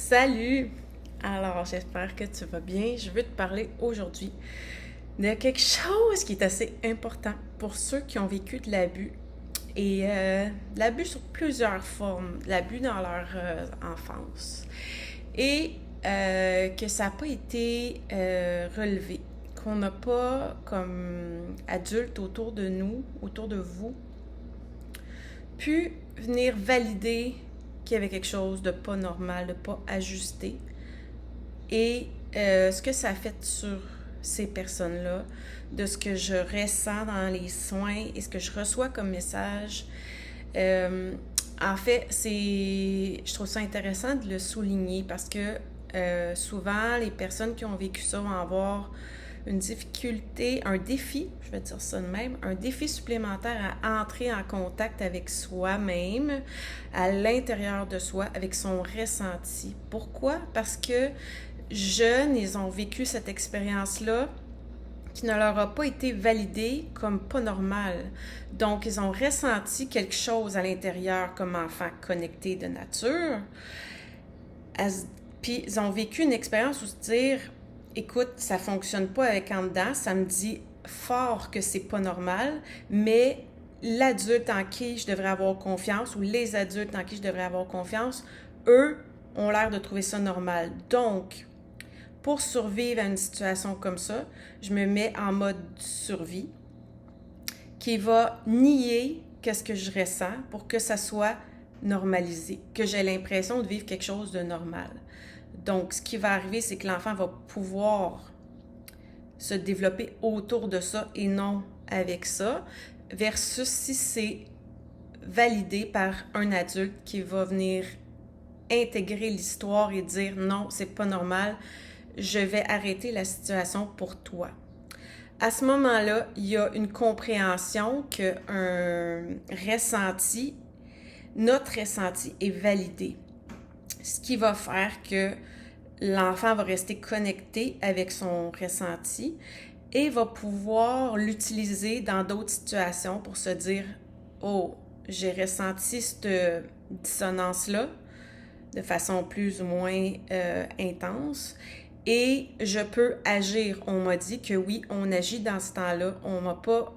Salut! Alors, j'espère que tu vas bien. Je veux te parler aujourd'hui de quelque chose qui est assez important pour ceux qui ont vécu de l'abus et l'abus sur plusieurs formes, l'abus dans leur enfance et que ça n'a pas été relevé, qu'on n'a pas comme adultes autour de nous, autour de vous, pu venir valider qu'il y avait quelque chose de pas normal, de pas ajusté. Et ce que ça a fait sur ces personnes-là, de ce que je ressens dans les soins et ce que je reçois comme message, en fait, je trouve ça intéressant de le souligner parce que souvent, les personnes qui ont vécu ça vont avoir une difficulté, un défi, je vais dire ça de même, un défi supplémentaire à entrer en contact avec soi-même, à l'intérieur de soi, avec son ressenti. Pourquoi? Parce que jeunes, ils ont vécu cette expérience-là qui ne leur a pas été validée comme pas normale. Donc, ils ont ressenti quelque chose à l'intérieur comme enfants connectés de nature. Puis, ils ont vécu une expérience où se dire, écoute, ça fonctionne pas avec en dedans, ça me dit fort que c'est pas normal, mais l'adulte en qui je devrais avoir confiance ou les adultes en qui je devrais avoir confiance, eux ont l'air de trouver ça normal. Donc, pour survivre à une situation comme ça, je me mets en mode survie qui va nier qu'est-ce que je ressens pour que ça soit normalisé, que j'ai l'impression de vivre quelque chose de normal. Donc, ce qui va arriver, c'est que l'enfant va pouvoir se développer autour de ça et non avec ça, versus si c'est validé par un adulte qui va venir intégrer l'histoire et dire non, c'est pas normal, je vais arrêter la situation pour toi. À ce moment-là, il y a une compréhension qu'un ressenti, notre ressenti est validé. Ce qui va faire que l'enfant va rester connecté avec son ressenti et va pouvoir l'utiliser dans d'autres situations pour se dire « Oh, j'ai ressenti cette dissonance-là de façon plus ou moins intense et je peux agir. » On m'a dit que oui, on agit dans ce temps-là. On m'a pas,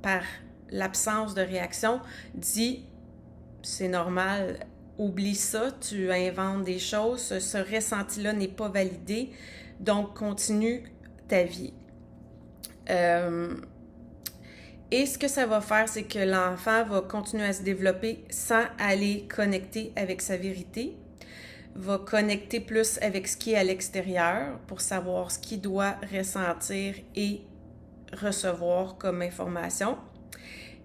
par l'absence de réaction, dit « C'est normal, oublie ça, tu inventes des choses, ce ressenti-là n'est pas validé, donc continue ta vie. » Et ce que ça va faire, c'est que l'enfant va continuer à se développer sans aller connecter avec sa vérité, va connecter plus avec ce qui est à l'extérieur pour savoir ce qu'il doit ressentir et recevoir comme information.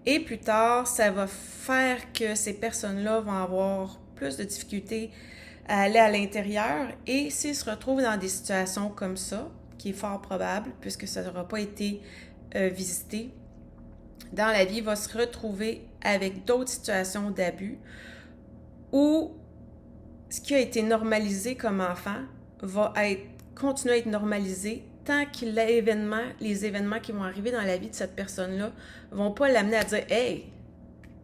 Et plus tard, ça va faire que ces personnes-là vont avoir plus de difficultés à aller à l'intérieur et s'ils se retrouvent dans des situations comme ça, qui est fort probable puisque ça n'aura pas été visité, dans la vie, va se retrouver avec d'autres situations d'abus où ce qui a été normalisé comme enfant va continuer à être normalisé tant que les événements qui vont arriver dans la vie de cette personne-là vont pas l'amener à dire « Hey,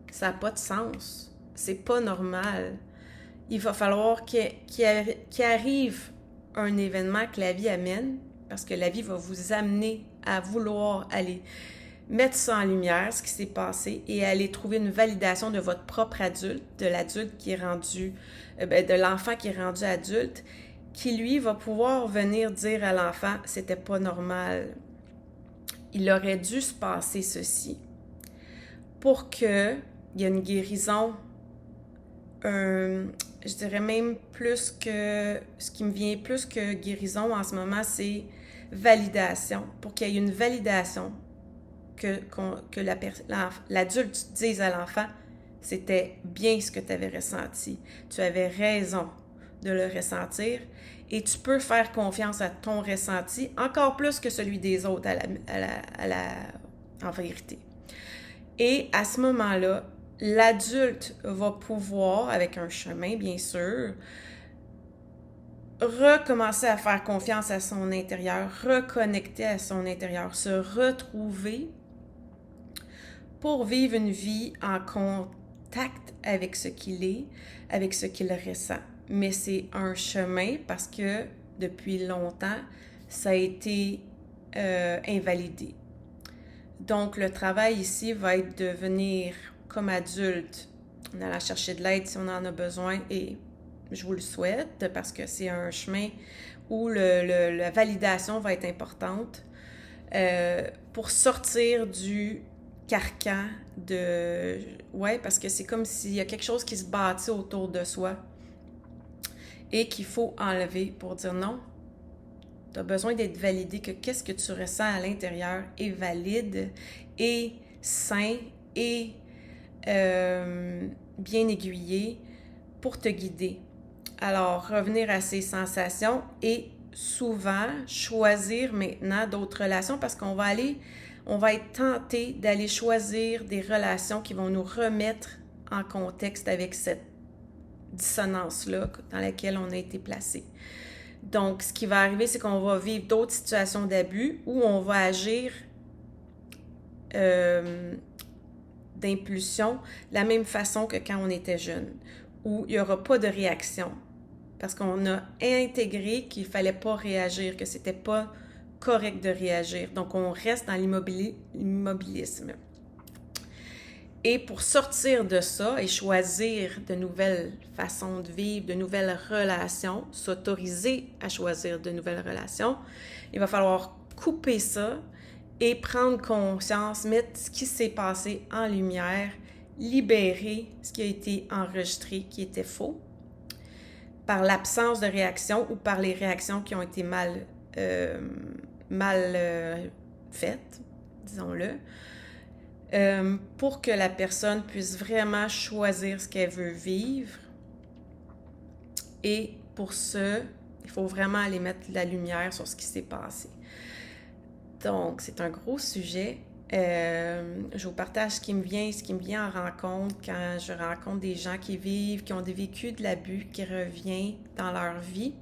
ça n'a pas de sens, c'est pas normal. » Il va falloir qu'il arrive un événement que la vie amène, parce que la vie va vous amener à vouloir aller mettre ça en lumière, ce qui s'est passé, et aller trouver une validation de votre propre adulte, de l'adulte qui est rendu, de l'enfant qui est rendu adulte, qui lui va pouvoir venir dire à l'enfant « c'était pas normal, il aurait dû se passer ceci » pour qu'il y ait une guérison, je dirais même plus que, ce qui me vient plus que guérison en ce moment, c'est validation, pour qu'il y ait une validation que l'adulte dise à l'enfant « c'était bien ce que tu avais ressenti, tu avais raison de le ressentir et tu peux faire confiance à ton ressenti encore plus que celui des autres en vérité. » Et à ce moment-là, l'adulte va pouvoir, avec un chemin bien sûr, recommencer à faire confiance à son intérieur, reconnecter à son intérieur, se retrouver pour vivre une vie en contact avec ce qu'il est, avec ce qu'il ressent. mais c'est un chemin parce que depuis longtemps, ça a été invalidé. Donc, le travail ici va être de venir comme adulte, en allant chercher de l'aide si on en a besoin, et je vous le souhaite parce que c'est un chemin où la validation va être importante pour sortir du carcan de... Ouais, parce que c'est comme s'il y a quelque chose qui se bâtit autour de soi et qu'il faut enlever pour dire non. Tu as besoin d'être validé, que qu'est-ce que tu ressens à l'intérieur est valide et sain et bien aiguillé pour te guider. Alors, revenir à ces sensations et souvent choisir maintenant d'autres relations parce on va être tenté d'aller choisir des relations qui vont nous remettre en contexte avec cette dissonance-là dans laquelle on a été placé. Donc, ce qui va arriver, c'est qu'on va vivre d'autres situations d'abus où on va agir d'impulsion de la même façon que quand on était jeune, où il n'y aura pas de réaction. Parce qu'on a intégré qu'il ne fallait pas réagir, que c'était pas correct de réagir. Donc, on reste dans l'immobilisme. Et pour sortir de ça et choisir de nouvelles façons de vivre, de nouvelles relations, s'autoriser à choisir de nouvelles relations, il va falloir couper ça et prendre conscience, mettre ce qui s'est passé en lumière, libérer ce qui a été enregistré, qui était faux, par l'absence de réaction ou par les réactions qui ont été mal faites, disons-le, pour que la personne puisse vraiment choisir ce qu'elle veut vivre. Et pour ça, il faut vraiment aller mettre de la lumière sur ce qui s'est passé. Donc, c'est un gros sujet. Je vous partage ce qui me vient en rencontre quand je rencontre des gens qui ont vécu de l'abus, qui revient dans leur vie,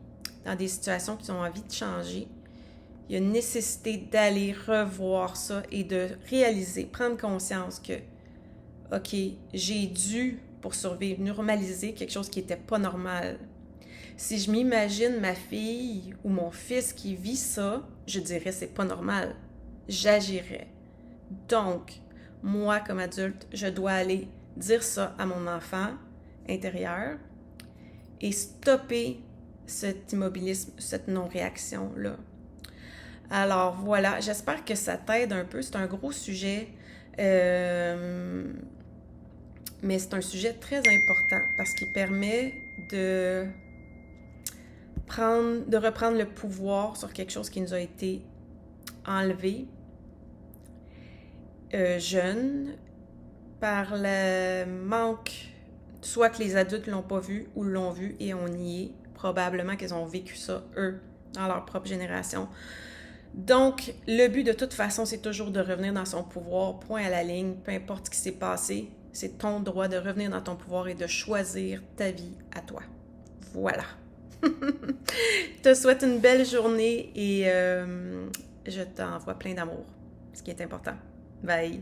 dans des situations qu'ils ont envie de changer. Il y a une nécessité d'aller revoir ça et de réaliser, prendre conscience que, OK, j'ai dû, pour survivre, normaliser quelque chose qui n'était pas normal. Si je m'imagine ma fille ou mon fils qui vit ça, je dirais c'est pas normal. J'agirais. Donc, moi, comme adulte, je dois aller dire ça à mon enfant intérieur et stopper cet immobilisme, cette non-réaction-là. Alors, voilà, j'espère que ça t'aide un peu. C'est un gros sujet, mais c'est un sujet très important parce qu'il permet de reprendre le pouvoir sur quelque chose qui nous a été enlevé jeune par le manque, soit que les adultes l'ont pas vu ou l'ont vu et on y est. Probablement qu'ils ont vécu ça, eux, dans leur propre génération. Donc, le but de toute façon, c'est toujours de revenir dans son pouvoir, point à la ligne, peu importe ce qui s'est passé. C'est ton droit de revenir dans ton pouvoir et de choisir ta vie à toi. Voilà. Je te souhaite une belle journée et je t'envoie plein d'amour, ce qui est important. Bye!